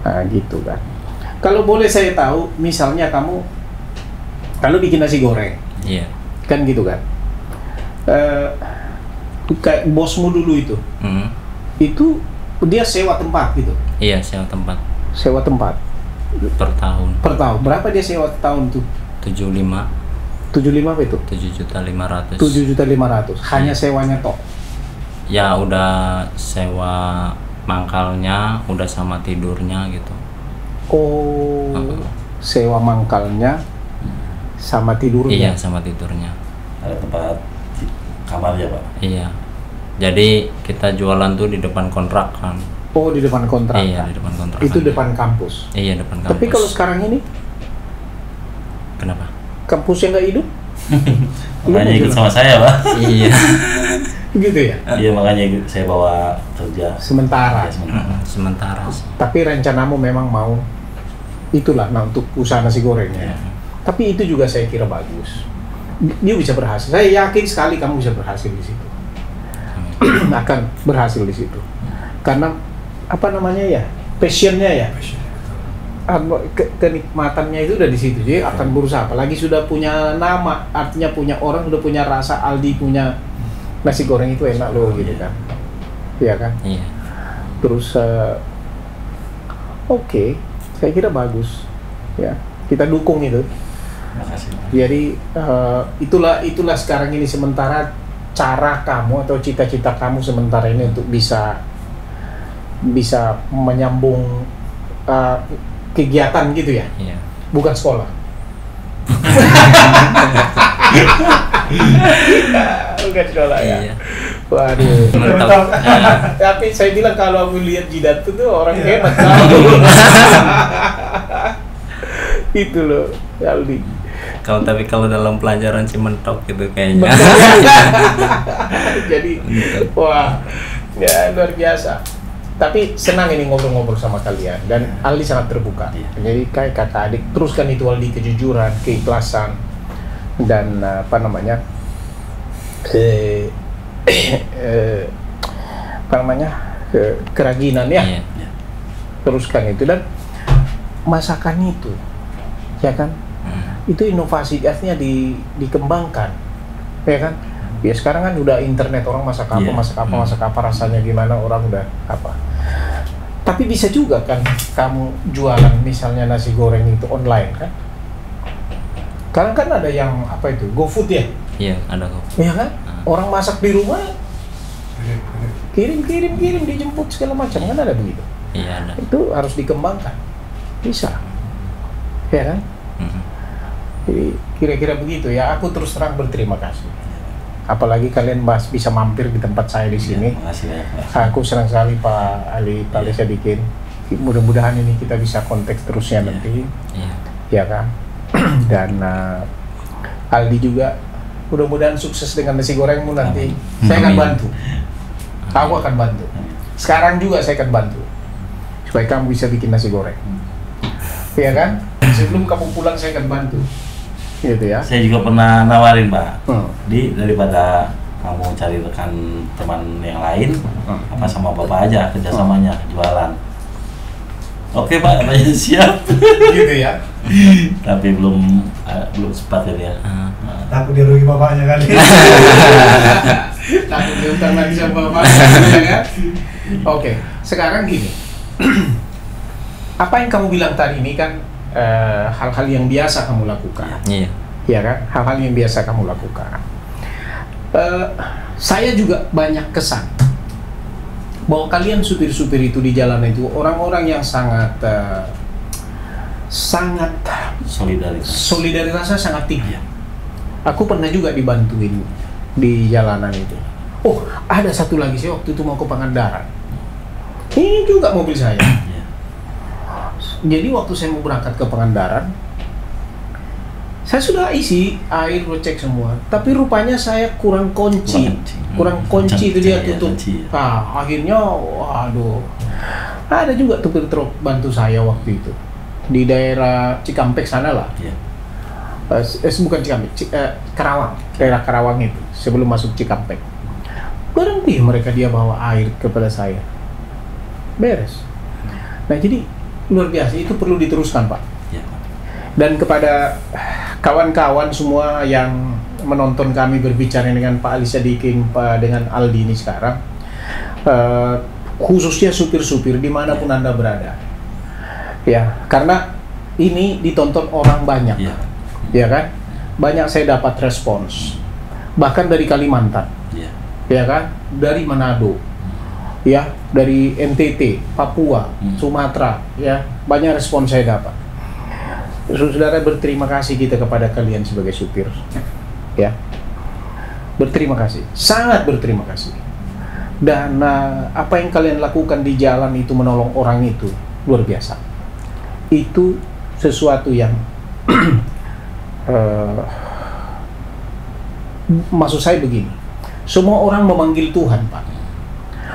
Nah, gitu kan. Kalau boleh saya tahu, misalnya kamu kalau bikin nasi goreng, kan gitu kan. Kayak bosmu dulu itu dia sewa tempat gitu. Iya, sewa tempat. Sewa tempat Per tahun. Berapa dia sewa tahun tuh? 75 apa itu? 7.500.000. 7.500.000. Hanya sewanya toh? Ya udah sewa mangkalnya, udah sama tidurnya gitu. Oh, sewa mangkalnya sama tidurnya? Iya, sama tidurnya. Ada tempat kamarnya, Pak? Iya. Jadi kita jualan tuh di depan kontrakan. Oh, di depan kontrakan? Iya, di depan kontrakan. Itu depan kampus? Iya, depan kampus. Tapi kalau sekarang ini? Kenapa? Kampusnya nggak hidup? Makanya ikut sama saya, Pak. Iya. Gitu ya? Iya, makanya saya bawa kerja. Sementara? Ya, sementara sih. Tapi rencanamu memang mau itulah, nah, untuk usaha nasi gorengnya. Tapi itu juga saya kira bagus. Dia bisa berhasil. Saya yakin sekali kamu bisa berhasil di situ. Akan berhasil di situ. Karena apa namanya ya? Passionnya ya. Kenikmatannya itu udah di situ. Jadi akan berusaha. Apalagi sudah punya nama, artinya punya orang, sudah punya rasa. Aldi punya nasi goreng itu enak loh gitu kan. Iya kan? Iya. Terus oke, saya kira bagus. Ya, kita dukung itu. Makasih. Jadi itulah sekarang ini sementara cara kamu atau cita-cita kamu sementara ini untuk bisa menyambung kegiatan gitu ya. Iya. Bukan sekolah. Bukan sekolah ya. Iya. Waduh. Mentok. Tapi saya bilang kalau aku lihat jidat itu orang hebat. Itu loh, Aldi. Kalau dalam pelajaran sih mentok gitu kayaknya. Jadi, wah, ya luar biasa. Tapi senang ini ngobrol-ngobrol sama kalian dan Aldi sangat terbuka. Jadi kayak kakak adik, teruskan itu Aldi, kejujuran, keikhlasan dan apa namanya, kerajinan ya. Teruskan itu dan masakan itu, ya kan? Itu inovasi artinya dikembangkan, ya kan? Ya sekarang kan udah internet, orang masak apa rasanya gimana, orang udah apa. Tapi bisa juga kan kamu jualan misalnya nasi goreng itu online kan? Sekarang kan ada yang apa itu, GoFood ya? Iya, ada kok. Iya kan? Orang masak di rumah, kirim dijemput segala macam, kan ada begitu. Iya, ada. Itu harus dikembangkan, bisa, ya kan? Jadi kira-kira begitu ya. Aku terus terang berterima kasih. Apalagi kalian bisa mampir di tempat saya di sini. Aku senang sekali Pak Ali, Pak Alisa bikin. Mudah-mudahan ini kita bisa konteks terusnya nanti, ya kan? Dan Aldi juga mudah-mudahan sukses dengan nasi gorengmu nanti. Saya akan bantu. Aku akan bantu. Sekarang juga saya akan bantu supaya kamu bisa bikin nasi goreng. Iya kan? Sebelum kamu pulang saya akan bantu. Gitu ya. Saya juga pernah nawarin, Pak. Daripada kamu cari rekan teman yang lain, apa sama Bapak aja kerjasamanya jualan. Oke, Pak, katanya siap. Gitu ya. Tapi belum sempat ya dia. Takut dia rugi bapaknya kali. Takut diutang lagi sama bapaknya kan? Oke, sekarang gini. Apa yang kamu bilang tadi ini kan hal-hal yang biasa kamu lakukan. Iya. Ya kan? Hal-hal yang biasa kamu lakukan. Saya juga banyak kesan bahwa kalian supir-supir itu di jalan itu orang-orang yang sangat solidaritasnya sangat tinggi. Aku pernah juga dibantuin di jalanan itu. Oh, ada satu lagi sih waktu itu mau ke Pangandaran. Ini juga mobil saya. Jadi waktu saya mau berangkat ke Pangandaran, saya sudah isi air, cek semua. Tapi rupanya saya kurang kunci itu dia tutup. Nah, akhirnya, waduh, ada juga supir truk bantu saya waktu itu di daerah Cikampek sana lah. Bukan Cikampek, Karawang, daerah Karawang itu sebelum masuk Cikampek. Berhenti mereka, dia bawa air kepada saya. Beres. Nah, jadi luar biasa, itu perlu diteruskan, Pak. Dan kepada kawan-kawan semua yang menonton kami berbicara dengan Pak Ali Sadikin, dengan Aldi ini sekarang, khususnya supir-supir dimanapun Anda berada, ya, karena ini ditonton orang banyak, ya kan? Banyak saya dapat respons, bahkan dari Kalimantan, ya kan? Dari Manado, ya, dari NTT, Papua, Sumatera, ya, banyak respon saya dapat. Saudara, berterima kasih kita kepada kalian sebagai supir, ya, berterima kasih, sangat berterima kasih. Dan apa yang kalian lakukan di jalan itu, menolong orang itu luar biasa. Itu sesuatu yang maksud saya begini, semua orang memanggil Tuhan, Pak.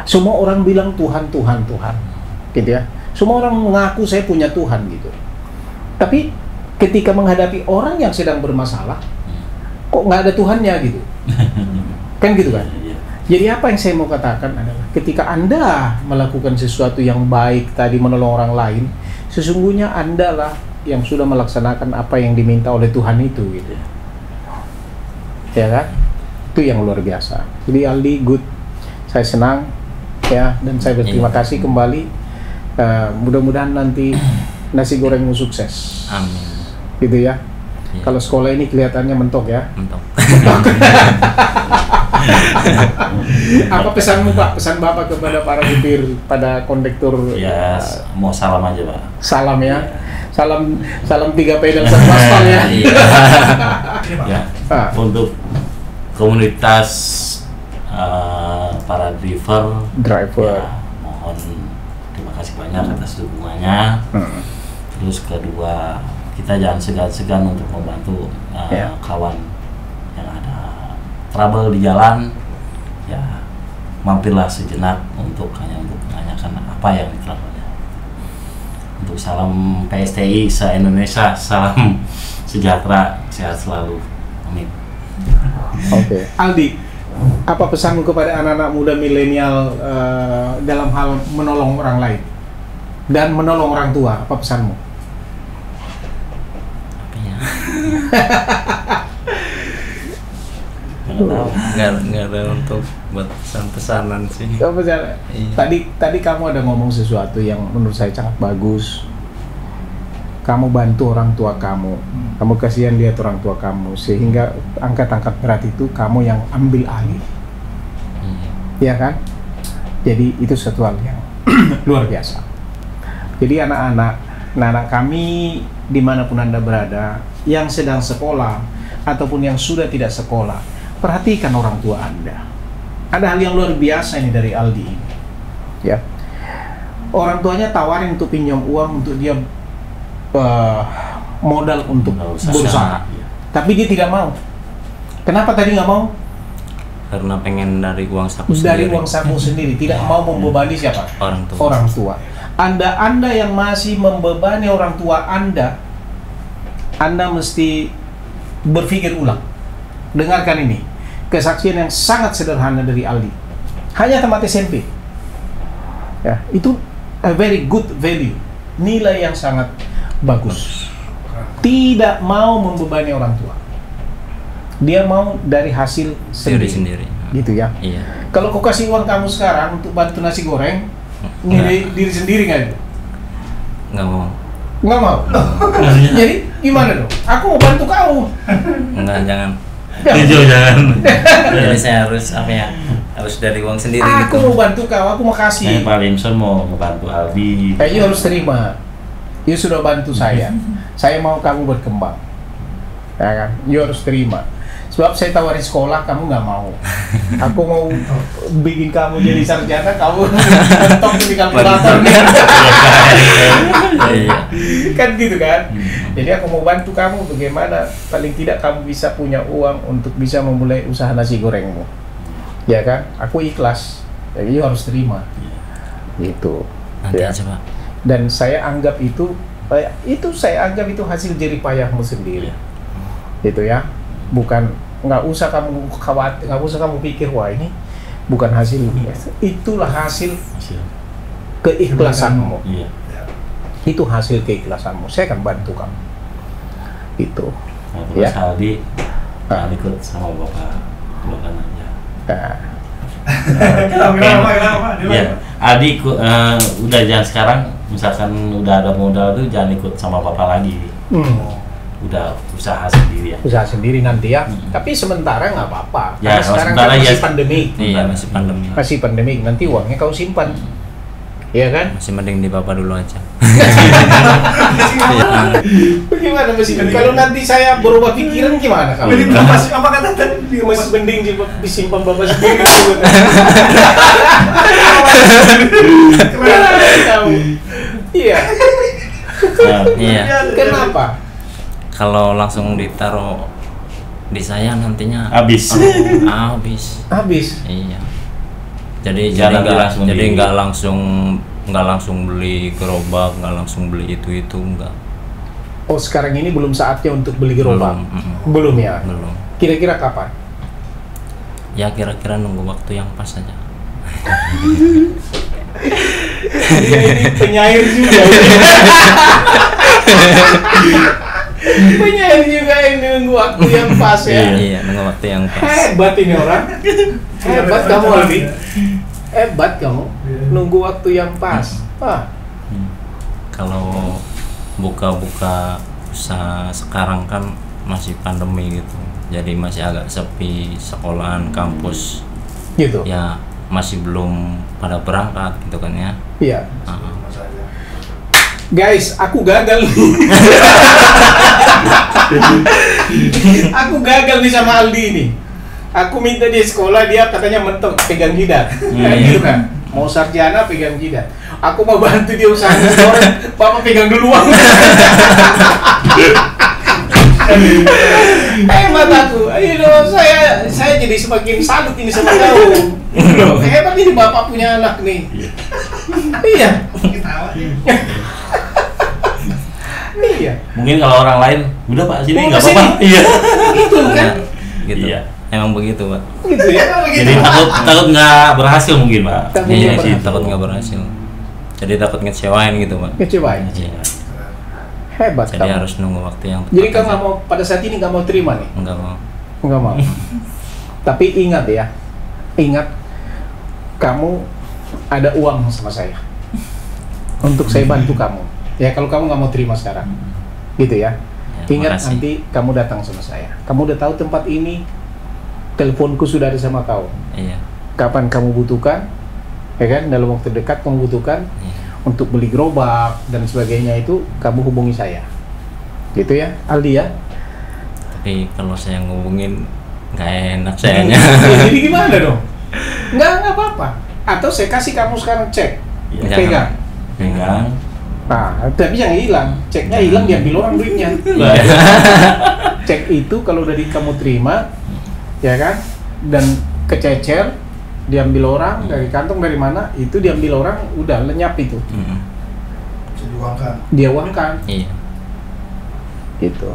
Semua orang bilang Tuhan, Tuhan, Tuhan, gitu ya. Semua orang mengaku saya punya Tuhan gitu. Tapi ketika menghadapi orang yang sedang bermasalah, kok nggak ada Tuhannya gitu, kan gitu kan? Jadi apa yang saya mau katakan adalah ketika Anda melakukan sesuatu yang baik tadi, menolong orang lain, sesungguhnya Anda lah yang sudah melaksanakan apa yang diminta oleh Tuhan itu, gitu. Ya kan? Itu yang luar biasa. Jadi Aldi, good, saya senang, ya, dan saya berterima kasih kembali. Mudah-mudahan nanti nasi gorengmu sukses. Amin. Gitu ya. Kalau sekolah ini kelihatannya mentok ya. Mentok. Apa pesanmu, Pak? Pesan Bapak kepada para supir, pada kondektur? Ya, mau salam aja, Pak. Salam ya. Salam 3 pedal 1 aspal ya. Ya. Untuk komunitas para driver, ya, mohon terima kasih banyak atas dukungannya. Terus kedua, kita jangan segan-segan untuk membantu kawan yang ada trouble di jalan, ya, mampirlah sejenak untuk menanyakan apa yang trouble-nya. Untuk salam PSTI se-Indonesia, salam sejahtera, sehat selalu, amin. Oke. Aldi, apa pesanmu kepada anak-anak muda milenial dalam hal menolong orang lain dan menolong orang tua? Apa pesanmu? Nggak ada untuk buat pesan-pesanan sih. Iya. Tadi kamu ada ngomong sesuatu yang menurut saya sangat bagus. Kamu bantu orang tua kamu, kamu kasihan lihat orang tua kamu, sehingga angkat-angkat berat itu kamu yang ambil alih, ya kan? Jadi itu satu hal yang luar biasa. Jadi anak-anak kami dimanapun Anda berada, yang sedang sekolah ataupun yang sudah tidak sekolah, perhatikan orang tua Anda. Ada hal yang luar biasa ini dari Aldi ini, ya. Orang tuanya tawarin untuk pinjam uang untuk dia modal untuk berusaha, tapi dia tidak mau. Kenapa tadi nggak mau? Karena pengen dari uang saku sendiri, tidak mau membebani siapa? Orang tua. Anda yang masih membebani orang tua Anda mesti berpikir ulang. Dengarkan ini, kesaksian yang sangat sederhana dari Aldi. Hanya tamat SMP. Ya, itu a very good value, nilai yang sangat bagus. Tidak mau membebani orang tua. Dia mau dari hasil sendiri. Gitu ya. Iya. Kalau kau kasih uang kamu sekarang untuk bantu nasi goreng, diri sendiri nggak itu? Nggak mau. Nggak mau. Jadi gimana dong? Aku mau bantu kamu. Enggak, jangan. Jangan. Jadi saya harus harus dari uang sendiri Aku gitu. mau bantu kau, aku mau kasih. Pak Limson mau membantu Aldi. You harus terima. You sudah bantu saya. Saya mau kamu berkembang. Ya kan? You harus terima. Sebab saya tawarin sekolah, kamu nggak mau. Aku mau bikin kamu jadi sarjana, kamu mentok di kalkulator. Kan gitu kan? Jadi aku mau bantu kamu bagaimana paling tidak kamu bisa punya uang untuk bisa memulai usaha nasi gorengmu. Ya kan? Aku ikhlas. Jadi harus terima. Gitu. Nanti Ya. aja, Pak. Dan saya anggap itu saya anggap itu hasil jerih payahmu sendiri. Gitu ya. Bukan, nggak usah kamu khawatir, nggak usah kamu pikir wah ini bukan hasil. Itulah hasil keikhlasanmu. Iya. Itu hasil keikhlasanmu. Saya akan bantu kamu. Itu. Nah, terus Ya. Aldi ikut sama bapak bukan aja. Nah, Kenapa? Iya. Aldi udah jangan sekarang misalkan udah ada modal tuh jangan ikut sama bapak lagi. Udah usaha sendiri ya. usaha sendiri nanti ya. Tapi sementara nggak apa-apa. Ya, Karena kalau sekarang sementara kan masih ya. pandemi. Iya, masih pandemi. Masih pandemi. Nanti uangnya kau simpan. Iya kan? Masih mending di Bapak dulu aja. Bagaimana masih? Kalau nanti saya berubah pikiran gimana kamu? Jadi apa kata tadi? Masih mending disimpan bapak sendiri. Kamu. Iya. Nah, Iya. Kenapa? Kalau langsung ditaruh di saya nantinya habis. habis. Habis. Iya. Jadi Jangan langsung nggak langsung beli gerobak, nggak langsung beli itu enggak. Oh, sekarang ini belum saatnya untuk beli gerobak. Belum. Belum ya. Belum. Kira-kira kapan? Ya kira-kira nunggu waktu yang pas saja. Dia ini penyair juga. Penyair juga ini nunggu waktu yang pas ya. Iya, nunggu waktu yang pas. Hebat ini orang. Hebat kamu Aldi. Hebat kamu. Nunggu waktu yang pas. Kalau buka-buka usaha sekarang kan masih pandemi gitu. Jadi masih agak sepi sekolahan, kampus. Gitu. Ya masih belum pada berangkat gitu kan ya. Iya. Guys, aku gagal nih. Aku gagal nih sama Aldi ini. Aku minta dia sekolah, dia katanya mentok pegang jidat. Gitu kan. Mau sarjana pegang jidat. Aku mau bantu dia usaha orang, Bapak pegang duluan. Hebat aku. Saya jadi semakin salut ini sama kau. Hebat ini Bapak punya anak nih. Iya. Iya. Mungkin kalau orang lain udah Pak sini Mau nggak kesini. apa-apa. Iya. Itu kan. Gitu. Iya. Emang begitu, Pak. Gitu ya. Jadi takut nggak berhasil mungkin Pak. Takut Iya nggak sih, berhasil. takut nggak berhasil. Jadi takut ngecewain gitu, Pak. Kecewain. Iya. Hebat Jadi kamu. harus nunggu waktu yang tepat. Jadi kamu aja. nggak mau pada saat ini nggak mau terima nih? Enggak mau. Nggak mau. Tapi ingat ya, ingat kamu ada uang sama saya untuk saya bantu kamu. Ya kalau kamu nggak mau terima sekarang, gitu ya. Ya, Ingat makasih. nanti kamu datang sama saya. Kamu udah tahu tempat ini, teleponku sudah ada sama kau. Iya. Kapan kamu butuhkan, ya kan? Dalam waktu dekat kamu butuhkan Iya. untuk beli gerobak dan sebagainya itu kamu hubungi saya. Gitu ya, Aldi ya. Tapi kalau saya ngubungin nggak enak sayanya. Ya, jadi gimana dong? Nggak apa-apa. Atau saya kasih kamu sekarang cek, Iya. pegang. Pegang. Nah, tapi jangan hilang. Ceknya hilang diambil orang duitnya. Cek itu kalau udah kamu terima, ya kan? Dan kececer, diambil orang dari kantong dari mana? Itu diambil orang, udah lenyap itu. Diuangkan. Dia uangkan. Iya. Gitu.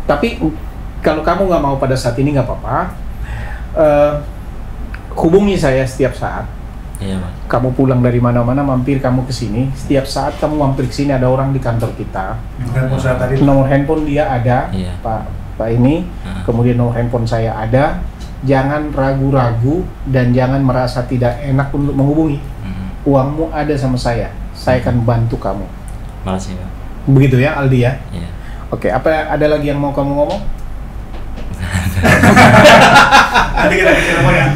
Tapi kalau kamu nggak mau pada saat ini nggak apa-apa. Hubungi saya setiap saat. Iya, Mas. Kamu pulang dari mana-mana, mampir kamu ke sini. Setiap saat kamu mampir ke sini, ada orang di kantor kita. Handphone saya tadi. Nomor handphone dia ada, Iya. Pak ini. Kemudian nomor handphone saya ada. Jangan ragu-ragu dan jangan merasa tidak enak untuk menghubungi. Uangmu ada sama saya akan bantu kamu. Makasih, Pak. Begitu ya, Aldi ya. Iya. Oke, apa ada lagi yang mau kamu ngomong? Nanti kita ke Cirebon ya.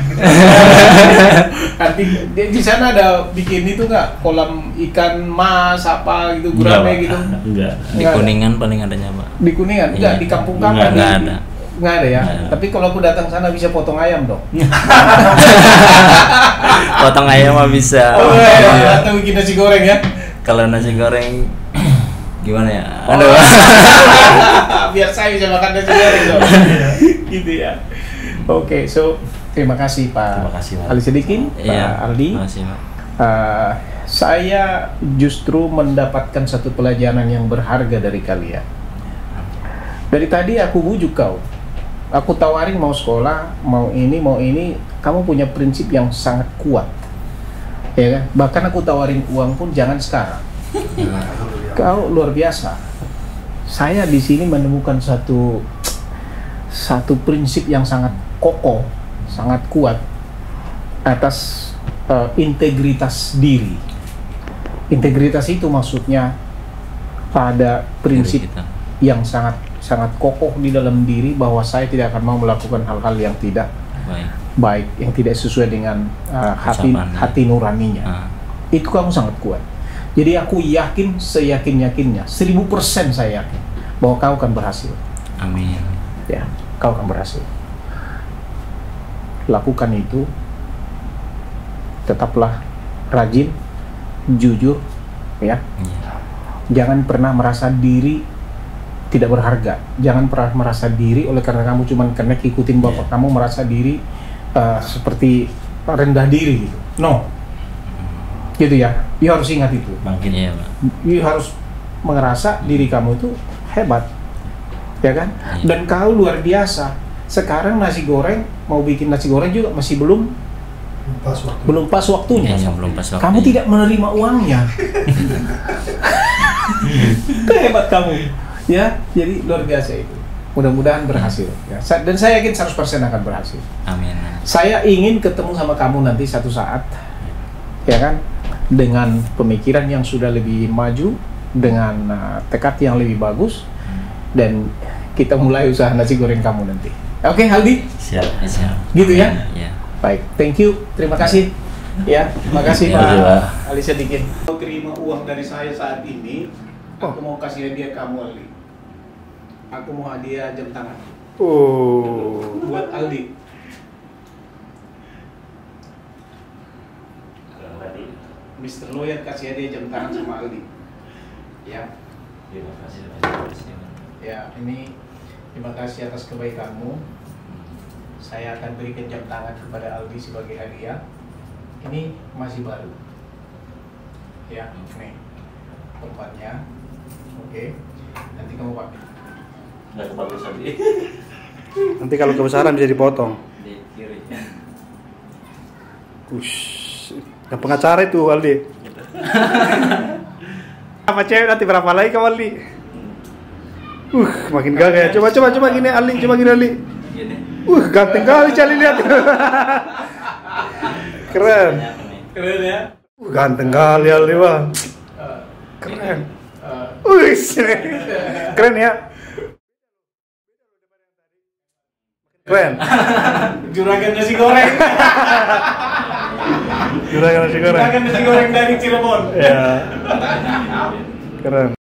Nanti di sana ada bikin itu nggak, kolam ikan mas apa gitu, gurame gitu? Enggak. Di Kuningan paling adanya, Pak. Di Kuningan? Enggak, Iya. di kampung kamu? Nggak ada. Nggak ada ya? Nggak ada. Tapi kalau aku datang sana bisa potong ayam dong? Potong ayam mah bisa. Oh iya, atau bikin nasi goreng ya? Kalau nasi goreng gimana ya? Oh. Aduh. Biar saya bisa makan nasi goreng dong. Gitu ya. Oke, so terima kasih Pak Terima kasih, Pak. Ali Sedikin, Iya. Pak Aldi. Makasih, Pak. Saya justru mendapatkan satu pelajaran yang berharga dari kalian. Dari tadi aku bujuk kau. Aku tawarin mau sekolah, mau ini, kamu punya prinsip yang sangat kuat. Ya kan? Bahkan aku tawarin uang pun jangan sekarang. Kau luar biasa. Saya di sini menemukan satu prinsip yang sangat kokoh, sangat kuat atas integritas diri. Integritas itu maksudnya pada prinsip Diri kita. yang sangat kokoh di dalam diri bahwa saya tidak akan mau melakukan hal-hal yang tidak baik, yang tidak sesuai dengan hati nuraninya. Itu kamu sangat kuat. Jadi aku yakin, seyakin-yakinnya, 1000% saya yakin bahwa kau akan berhasil. Amin. Ya, kau akan berhasil. Lakukan itu. Tetaplah rajin, jujur, ya. Iya. Jangan pernah merasa diri tidak berharga. Jangan pernah merasa diri oleh karena kamu cuma karena ikutin bapak kamu merasa diri seperti rendah diri gitu. No. Gitu ya. You harus ingat itu. Makin Iya, Pak. You harus merasa diri kamu itu hebat. Ya kan? Iya. Dan kau luar biasa. Sekarang nasi goreng, mau bikin nasi goreng juga masih belum pas waktunya. Iya, belum pas waktunya. Kamu tidak menerima uangnya. Itu hebat kamu. Ya, jadi luar biasa itu. Mudah-mudahan berhasil. Ya. Dan saya yakin 100% akan berhasil. Amin. Saya ingin ketemu sama kamu nanti satu saat, ya kan? Dengan pemikiran yang sudah lebih maju, dengan tekad yang lebih bagus, dan kita mulai usaha nasi goreng kamu nanti. Oke, Aldi? siap. Gitu ya? Iya. Baik, thank you. Terima kasih. Ya, terima kasih Ya, Pak Pak. Ali Sedikin. Mau terima uang dari saya saat ini, aku mau kasih hadiah kamu, Aldi. Aku mau hadiah jam tangan. Buat Aldi. Mr. Lawyer kasih hadiah jam tangan sama Aldi. Ya. Terima kasih. Ya, ini terima kasih atas kebaikanmu. Saya akan berikan jam tangan kepada Aldi sebagai hadiah. Ini masih baru. Ya, nih tempatnya. Oke. Nanti kamu pakai. Nggak kebagusan. Nanti kalau kebesaran bisa dipotong. Di kiri. Yang pengacara itu Aldi. Apa cewek nanti berapa lagi kau Aldi? Makin gagah ya. Coba gini Aldi, coba gini Aldi. Gini. Ganteng kali Cali lihat. Keren. Keren ya? Ganteng kali Aldi bang. Keren. Keren ya. Keren. Juragan nasi goreng. Juragan nasi goreng. Juragan nasi goreng dari Cirebon. Ya. Keren.